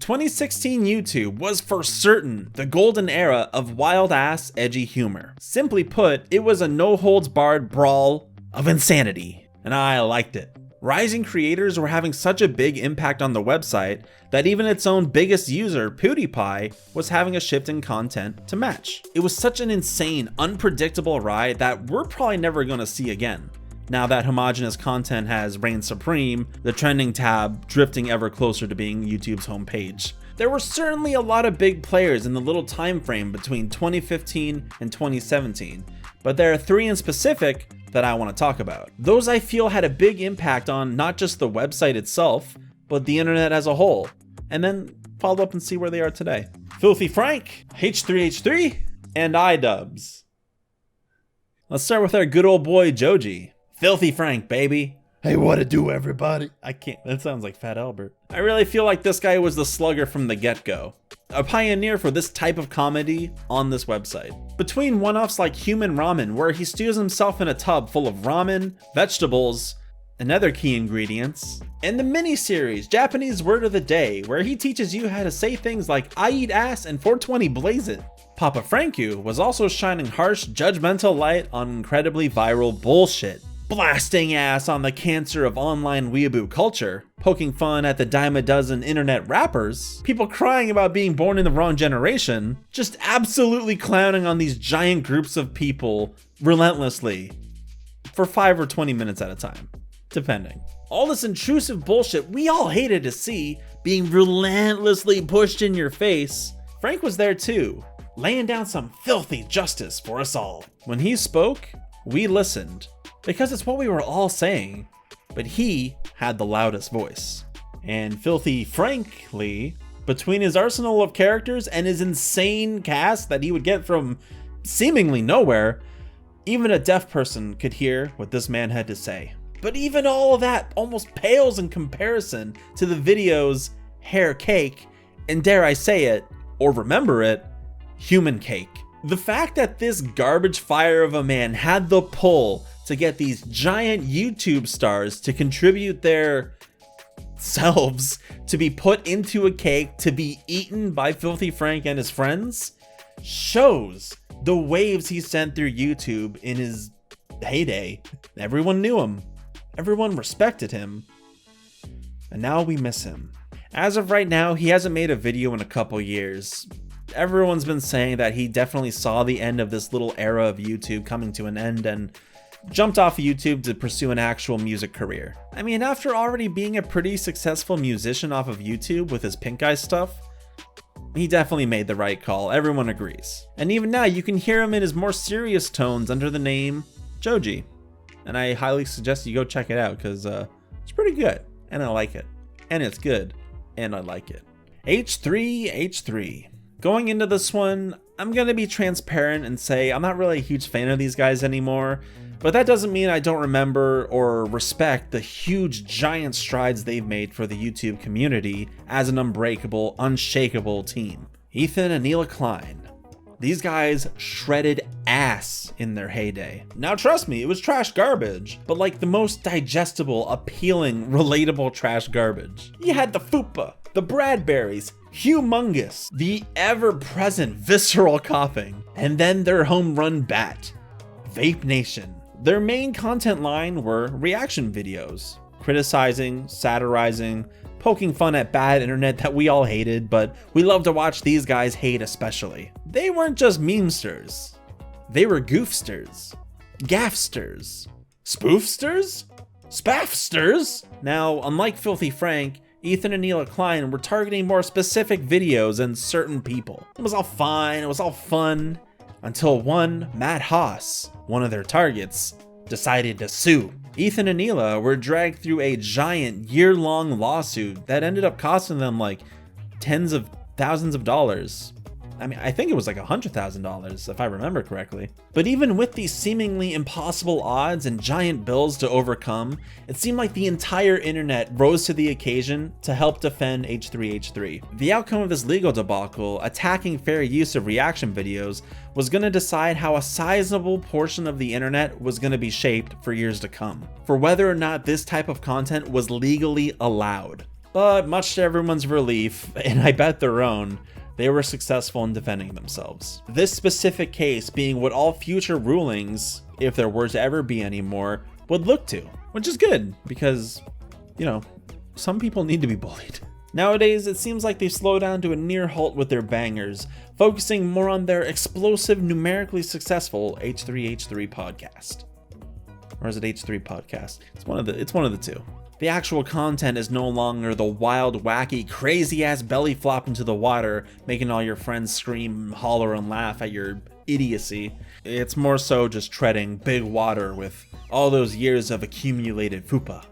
2016 YouTube was for certain the golden era of wild-ass, edgy humor. Simply put, it was a no-holds-barred brawl of insanity, and I liked it. Rising creators were having such a big impact on the website that even its own biggest user, PewDiePie, was having a shift in content to match. It was such an insane, unpredictable ride that we're probably never gonna see again. Now that homogenous content has reigned supreme, the trending tab drifting ever closer to being YouTube's homepage. There were certainly a lot of big players in the little time frame between 2015 and 2017, but there are three in specific that I want to talk about. Those I feel had a big impact on not just the website itself, but the internet as a whole, and then follow up and see where they are today. Filthy Frank, H3H3, and Idubbbz. Let's start with our good old boy Joji. Filthy Frank, baby. Hey, what it do, everybody? I can't, that sounds like Fat Albert. I really feel like this guy was the slugger from the get-go. A pioneer for this type of comedy on this website. Between one-offs like Human Ramen, where he stews himself in a tub full of ramen, vegetables, and other key ingredients, and the mini-series Japanese Word of the Day, where he teaches you how to say things like I eat ass and 420 blaze it. Papa Franku was also shining harsh, judgmental light on incredibly viral bullshit. Blasting ass on the cancer of online weeaboo culture, poking fun at the dime a dozen internet rappers, people crying about being born in the wrong generation, just absolutely clowning on these giant groups of people relentlessly for 5 or 20 minutes at a time, depending. All this intrusive bullshit we all hated to see being relentlessly pushed in your face. Frank was there too, laying down some filthy justice for us all. When he spoke, we listened. Because it's what we were all saying, but he had the loudest voice. And Filthy Frankly, between his arsenal of characters and his insane cast that he would get from seemingly nowhere, even a deaf person could hear what this man had to say. But even all of that almost pales in comparison to the video's hair cake, and dare I say it, or remember it, human cake. The fact that this garbage fire of a man had the pull to get these giant YouTube stars to contribute their selves to be put into a cake to be eaten by Filthy Frank and his friends shows the waves he sent through YouTube in his heyday. Everyone knew him, everyone respected him, and now we miss him. As of right now, he hasn't made a video in a couple years. Everyone's been saying that he definitely saw the end of this little era of YouTube coming to an end and jumped off YouTube to pursue an actual music career. I mean, after already being a pretty successful musician off of YouTube with his Pink Eye stuff, he definitely made the right call, everyone agrees. And even now, you can hear him in his more serious tones under the name Joji. And I highly suggest you go check it out, because it's pretty good, and I like it. And it's good, and I like it. H3H3. Going into this one, I'm gonna be transparent and say I'm not really a huge fan of these guys anymore, but that doesn't mean I don't remember or respect the huge giant strides they've made for the YouTube community as an unbreakable, unshakable team. Ethan and Neela Klein. These guys shredded ass in their heyday. Now trust me, it was trash garbage, but like the most digestible, appealing, relatable trash garbage. You had the Fupa, the Bradberries, humongous, the ever-present visceral coughing, and then their home run bat, Vape Nation. Their main content line were reaction videos, criticizing, satirizing, poking fun at bad internet that we all hated, but we love to watch these guys hate especially. They weren't just memesters, they were goofsters, gaffsters, spoofsters, spaffsters. Now, unlike Filthy Frank, Ethan and Neela Klein were targeting more specific videos and certain people. It was all fine, it was all fun, until one Matt Haas, one of their targets, decided to sue. Ethan and Neela were dragged through a giant year-long lawsuit that ended up costing them like tens of thousands of dollars. I mean, I think it was like $100,000 if I remember correctly. But even with these seemingly impossible odds and giant bills to overcome, it seemed like the entire internet rose to the occasion to help defend H3H3. The outcome of this legal debacle, attacking fair use of reaction videos, was going to decide how a sizable portion of the internet was going to be shaped for years to come, for whether or not this type of content was legally allowed. But much to everyone's relief, and I bet their own, they were successful in defending themselves. This specific case being what all future rulings, if there were to ever be any more, would look to, which is good because, you know, some people need to be bullied. Nowadays, it seems like they've slowed down to a near halt with their bangers, focusing more on their explosive, numerically successful H3H3 podcast. Or is it H3 podcast? It's one of the two. The actual content is no longer the wild, wacky, crazy-ass belly flop into the water, making all your friends scream, holler, and laugh at your idiocy. It's more so just treading big water with all those years of accumulated fupa.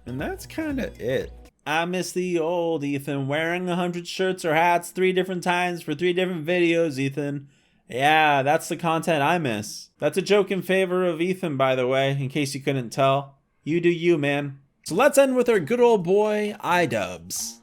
And that's kinda it. I miss the old Ethan, wearing 100 shirts or hats 3 different times for 3 different videos, Ethan. Yeah, that's the content I miss. That's a joke in favor of Ethan, by the way, in case you couldn't tell. You do you, man. So let's end with our good old boy, Idubbbz.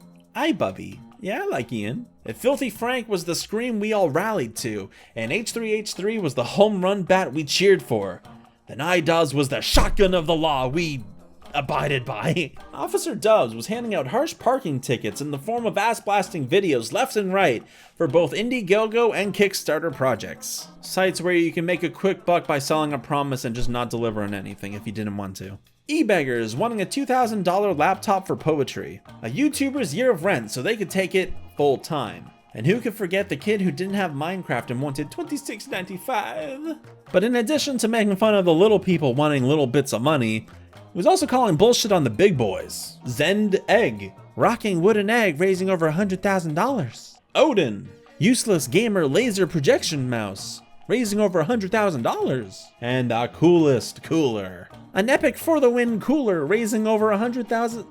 Bubby. Yeah, I like Ian. If Filthy Frank was the scream we all rallied to, and H3H3 was the home run bat we cheered for, then Idubbbz was the shotgun of the law we abided by. Officer Dubs was handing out harsh parking tickets in the form of ass-blasting videos left and right for both Indiegogo and Kickstarter projects. Sites where you can make a quick buck by selling a promise and just not delivering anything if you didn't want to. Ebeggars wanting a $2,000 laptop for poetry. A YouTuber's year of rent so they could take it full time. And who could forget the kid who didn't have Minecraft and wanted $26.95? But in addition to making fun of the little people wanting little bits of money, he was also calling bullshit on the big boys. Zend Egg, rocking wooden egg raising over $100,000. Odin, useless gamer laser projection mouse, raising over $100,000. And the coolest cooler, an epic for the win cooler raising over $100,000.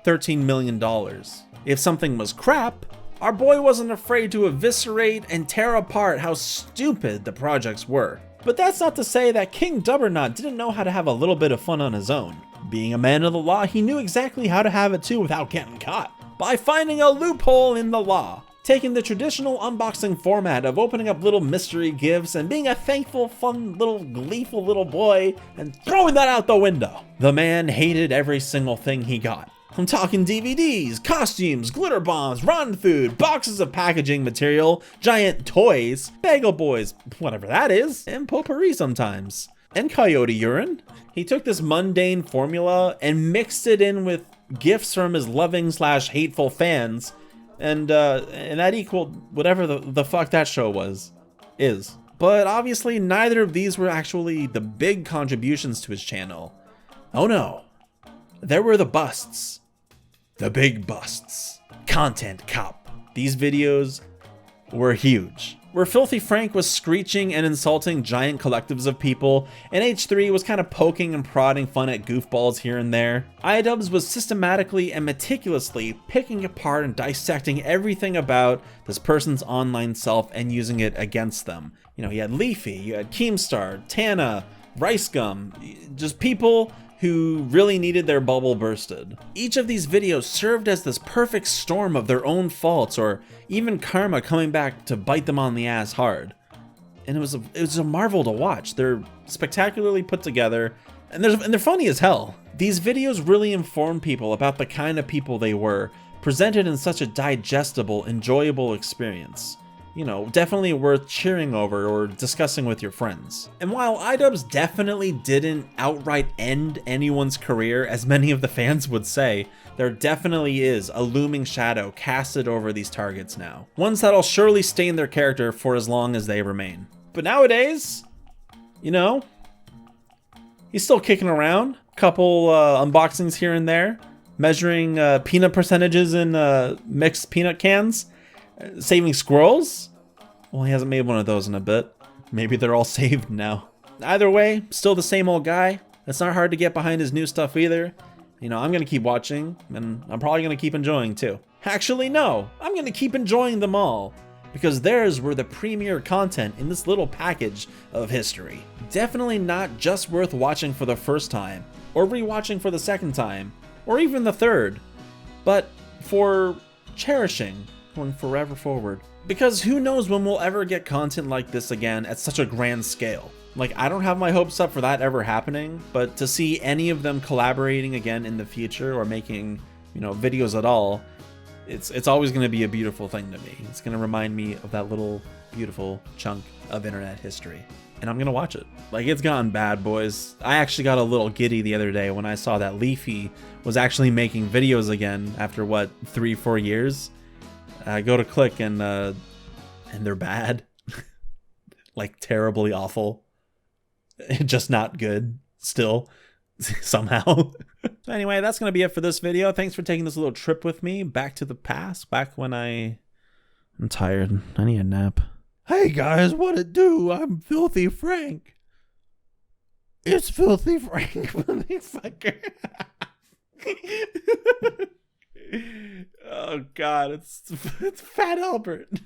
$13 million. If something was crap, our boy wasn't afraid to eviscerate and tear apart how stupid the projects were. But that's not to say that King Dubbernot didn't know how to have a little bit of fun on his own. Being a man of the law, he knew exactly how to have it too without getting caught. By finding a loophole in the law. Taking the traditional unboxing format of opening up little mystery gifts and being a thankful, fun, little, gleeful little boy and throwing that out the window. The man hated every single thing he got. I'm talking DVDs, costumes, glitter bombs, rotten food, boxes of packaging material, giant toys, bagel boys, whatever that is, and potpourri sometimes. And coyote urine. He took this mundane formula and mixed it in with gifts from his loving/hateful fans, and that equaled whatever the fuck that show is. But obviously neither of these were actually the big contributions to his channel. Oh no, there were the busts. The big busts. Content cop. These videos were huge. Where Filthy Frank was screeching and insulting giant collectives of people, and H3 was kind of poking and prodding fun at goofballs here and there, Idubbbz was systematically and meticulously picking apart and dissecting everything about this person's online self and using it against them. You know, you had Leafy, you had Keemstar, Tana, Rice Gum, just people who really needed their bubble bursted. Each of these videos served as this perfect storm of their own faults or even karma coming back to bite them on the ass hard. And it was a marvel to watch. They're spectacularly put together and they're funny as hell. These videos really inform people about the kind of people they were, presented in such a digestible, enjoyable experience. You know, definitely worth cheering over or discussing with your friends. And while Idubbbz definitely didn't outright end anyone's career, as many of the fans would say, there definitely is a looming shadow casted over these targets now. Ones that'll surely stain their character for as long as they remain. But nowadays, you know, he's still kicking around. Couple unboxings here and there, measuring peanut percentages in mixed peanut cans. Saving squirrels? Well, he hasn't made one of those in a bit. Maybe they're all saved now. Either way, still the same old guy. It's not hard to get behind his new stuff either. You know, I'm gonna keep watching, and I'm probably gonna keep enjoying too. Actually, no, I'm gonna keep enjoying them all, because theirs were the premier content in this little package of history. Definitely not just worth watching for the first time, or rewatching for the second time, or even the third, but for cherishing going forever forward. Because who knows when we'll ever get content like this again at such a grand scale. Like, I don't have my hopes up for that ever happening, but to see any of them collaborating again in the future or making videos at all, it's always going to be a beautiful thing to me. It's going to remind me of that little beautiful chunk of internet history, and I'm going to watch it. Like, it's gotten bad, boys. I actually got a little giddy the other day when I saw that Leafy was actually making videos again after, what, 3-4 years? I go to click and they're bad. Like, terribly awful. Just not good still. Somehow. So anyway, that's going to be it for this video. Thanks for taking this little trip with me back to the past, back when I'm tired. I need a nap. Hey guys, what it do? I'm Filthy Frank. It's Filthy Frank, motherfucker. Oh God, it's Fat Albert.